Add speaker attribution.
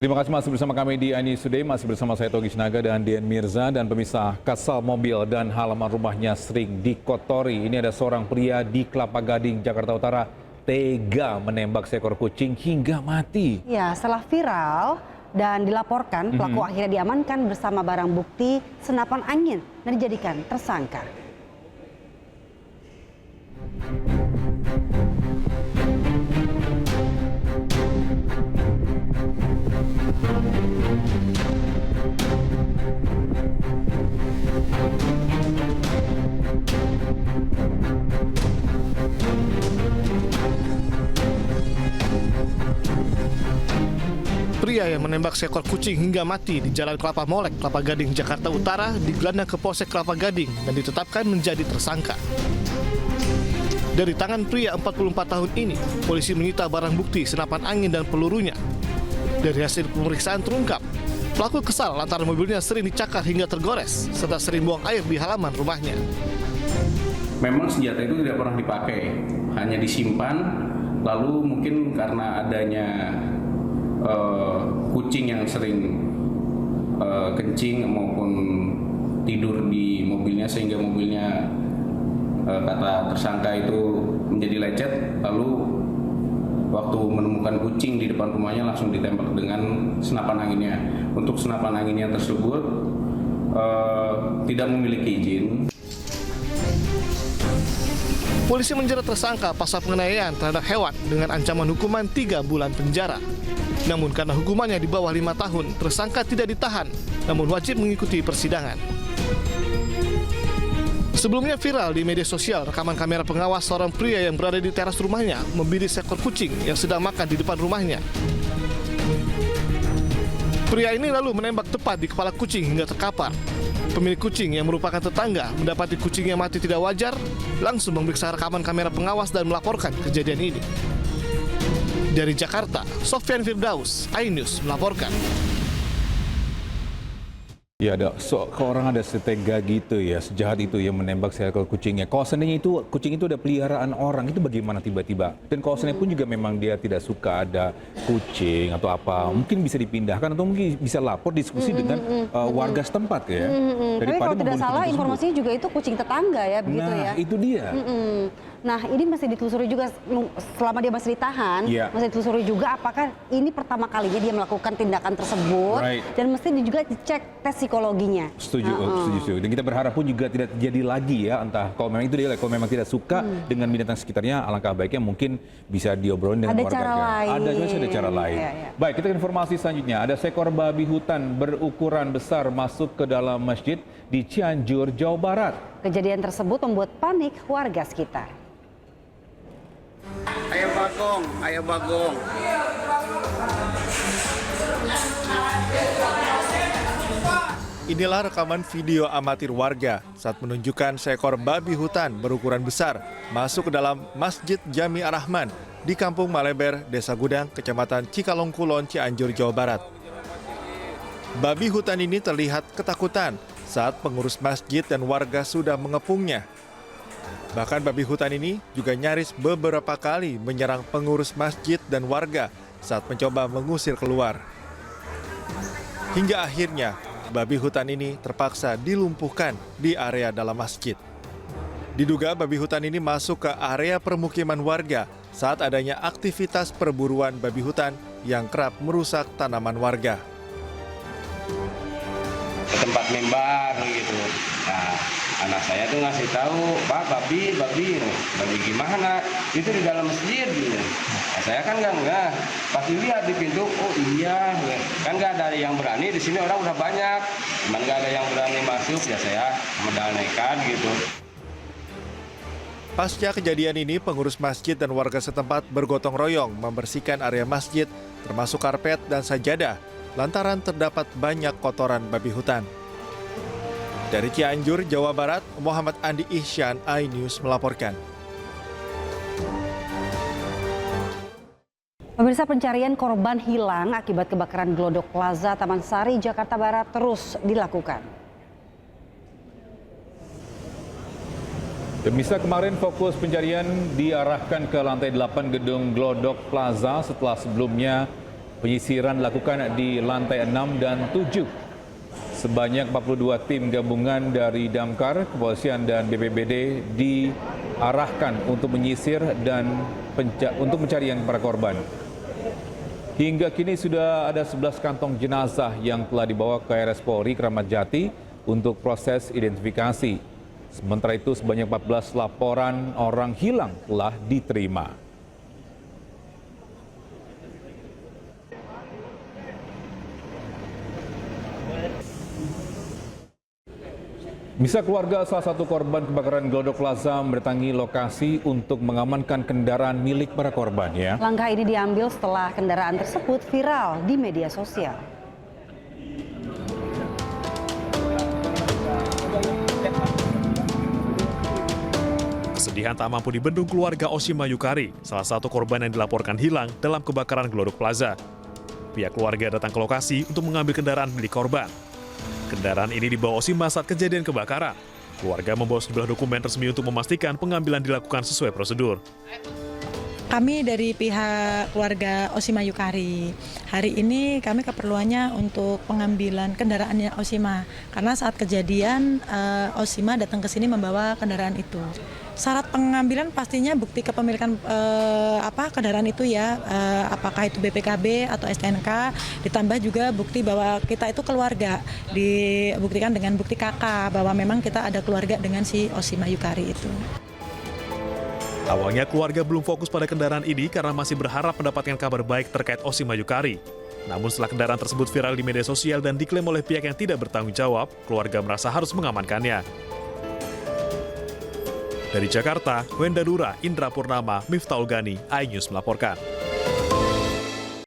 Speaker 1: Terima kasih masih bersama kami di iNews Today, masih bersama saya Togi Sinaga dan Dian Mirza. Dan pemirsa, kasal mobil dan halaman rumahnya sering dikotori. Ini ada seorang pria di Kelapa Gading, Jakarta Utara, tega menembak seekor kucing hingga mati.
Speaker 2: Ya, setelah viral dan dilaporkan, pelaku akhirnya diamankan bersama barang bukti senapan angin dan dijadikan tersangka.
Speaker 3: Pria yang menembak seekor kucing hingga mati di Jalan Kelapa Molek, Kelapa Gading, Jakarta Utara digelandang ke Polsek Kelapa Gading dan ditetapkan menjadi tersangka. Dari tangan pria 44 tahun ini, polisi menyita barang bukti senapan angin dan pelurunya. Dari hasil pemeriksaan terungkap, pelaku kesal lantaran mobilnya sering dicakar hingga tergores serta sering buang air di halaman rumahnya.
Speaker 4: Memang senjata itu tidak pernah dipakai, hanya disimpan, lalu mungkin karena adanya kucing yang sering kencing maupun tidur di mobilnya sehingga mobilnya kata tersangka itu menjadi lecet, lalu waktu menemukan kucing di depan rumahnya langsung ditembak dengan senapan anginnya. Untuk senapan anginnya tersebut tidak memiliki izin.
Speaker 3: Polisi menjerat tersangka pasal penganiayaan terhadap hewan dengan ancaman hukuman 3 bulan penjara. Namun karena hukumannya di bawah 5 tahun, tersangka tidak ditahan, namun wajib mengikuti persidangan. Sebelumnya viral di media sosial rekaman kamera pengawas seorang pria yang berada di teras rumahnya membidik seekor kucing yang sedang makan di depan rumahnya. Pria ini lalu menembak tepat di kepala kucing hingga terkapar. Pemilik kucing yang merupakan tetangga mendapati kucing yang mati tidak wajar, langsung memeriksa rekaman kamera pengawas dan melaporkan kejadian ini. Dari Jakarta, Sofyan Firdaus, iNews melaporkan.
Speaker 1: Ya, orang ada setega gitu ya, sejahat itu yang menembak seekor kucingnya. Kalau seandainya itu kucing itu ada peliharaan orang, itu bagaimana tiba-tiba? Dan kalau seandainya pun juga memang dia tidak suka ada kucing atau apa, mungkin bisa dipindahkan atau mungkin bisa lapor diskusi dengan warga setempat ya.
Speaker 2: Tapi kalau tidak salah informasinya juga itu kucing tetangga ya, begitu ya.
Speaker 1: Nah, itu dia.
Speaker 2: Nah, ini masih ditelusuri juga selama dia masih ditahan, masih ditelusuri juga apakah ini pertama kalinya dia melakukan tindakan tersebut, dan mesti juga dicek tes psikologinya.
Speaker 1: Setuju, setuju. Dan kita berharap pun juga tidak terjadi lagi ya, entah kalau memang itu dia, kalau memang tidak suka dengan binatang sekitarnya, alangkah baiknya mungkin bisa diobrolin dengan warganya. Ada cara lain. Baik, kita ke informasi selanjutnya. Ada seekor babi hutan berukuran besar masuk ke dalam masjid di Cianjur, Jawa Barat.
Speaker 2: Kejadian tersebut membuat panik warga sekitar.
Speaker 5: Ayo bagong, ayo bagong.
Speaker 3: Inilah rekaman video amatir warga saat menunjukkan seekor babi hutan berukuran besar masuk ke dalam Masjid Jami Ar-Rahman di Kampung Maleber, Desa Gudang, Kecamatan Cikalongkulon, Cianjur, Jawa Barat. Babi hutan ini terlihat ketakutan saat pengurus masjid dan warga sudah mengepungnya. Bahkan babi hutan ini juga nyaris beberapa kali menyerang pengurus masjid dan warga saat mencoba mengusir keluar. Hingga akhirnya, babi hutan ini terpaksa dilumpuhkan di area dalam masjid. Diduga babi hutan ini masuk ke area permukiman warga saat adanya aktivitas perburuan babi hutan yang kerap merusak tanaman warga.
Speaker 4: Ke tempat mimbar gitu. Nah, anak saya tuh ngasih tahu, Pak, babi gimana? Itu di dalam masjid gitu. Nah, saya kan enggak. Pas lihat di pintu, oh iya, kan nggak ada yang berani. Di sini orang udah banyak, cuman nggak ada yang berani masuk. Ya saya modal nekat gitu.
Speaker 3: Pasca kejadian ini, pengurus masjid dan warga setempat bergotong royong membersihkan area masjid, termasuk karpet dan sajadah, lantaran terdapat banyak kotoran babi hutan. Dari Cianjur, Jawa Barat, Muhammad Andi Ihsan, iNews melaporkan.
Speaker 2: Pemirsa, pencarian korban hilang akibat kebakaran Glodok Plaza Taman Sari, Jakarta Barat terus dilakukan.
Speaker 1: Pemirsa, kemarin fokus pencarian diarahkan ke lantai 8 gedung Glodok Plaza setelah sebelumnya Penyisiran dilakukan di lantai 6 dan 7. Sebanyak 42 tim gabungan dari Damkar, Kepolisian dan BPBD diarahkan untuk menyisir dan untuk pencarian para korban. Hingga kini sudah ada 11 kantong jenazah yang telah dibawa ke RS Polri Kramat Jati untuk proses identifikasi. Sementara itu sebanyak 14 laporan orang hilang telah diterima. Misa keluarga salah satu korban kebakaran Glodok Plaza mendatangi lokasi untuk mengamankan kendaraan milik para korban ya.
Speaker 2: Langkah ini diambil setelah kendaraan tersebut viral di media sosial.
Speaker 3: Kesedihan tak mampu dibendung keluarga Oshima Yukari, salah satu korban yang dilaporkan hilang dalam kebakaran Glodok Plaza. Pihak keluarga datang ke lokasi untuk mengambil kendaraan milik korban. Kendaraan ini dibawa Oshima saat kejadian kebakaran. Keluarga membawa sejumlah dokumen resmi untuk memastikan pengambilan dilakukan sesuai prosedur.
Speaker 6: Kami dari pihak keluarga Oshima Yukari, hari ini kami keperluannya untuk pengambilan kendaraannya Oshima. Karena saat kejadian Oshima datang ke sini membawa kendaraan itu. Syarat pengambilan pastinya bukti kepemilikan kendaraan itu ya, apakah itu BPKB atau STNK, ditambah juga bukti bahwa kita itu keluarga, dibuktikan dengan bukti KK bahwa memang kita ada keluarga dengan si Oshima Yukari itu.
Speaker 3: Awalnya keluarga belum fokus pada kendaraan ini karena masih berharap mendapatkan kabar baik terkait Oshima Yukari. Namun setelah kendaraan tersebut viral di media sosial dan diklaim oleh pihak yang tidak bertanggung jawab, keluarga merasa harus mengamankannya. Dari Jakarta, Wenda Dura, Indra Purnama, Miftahul Gani, iNews melaporkan.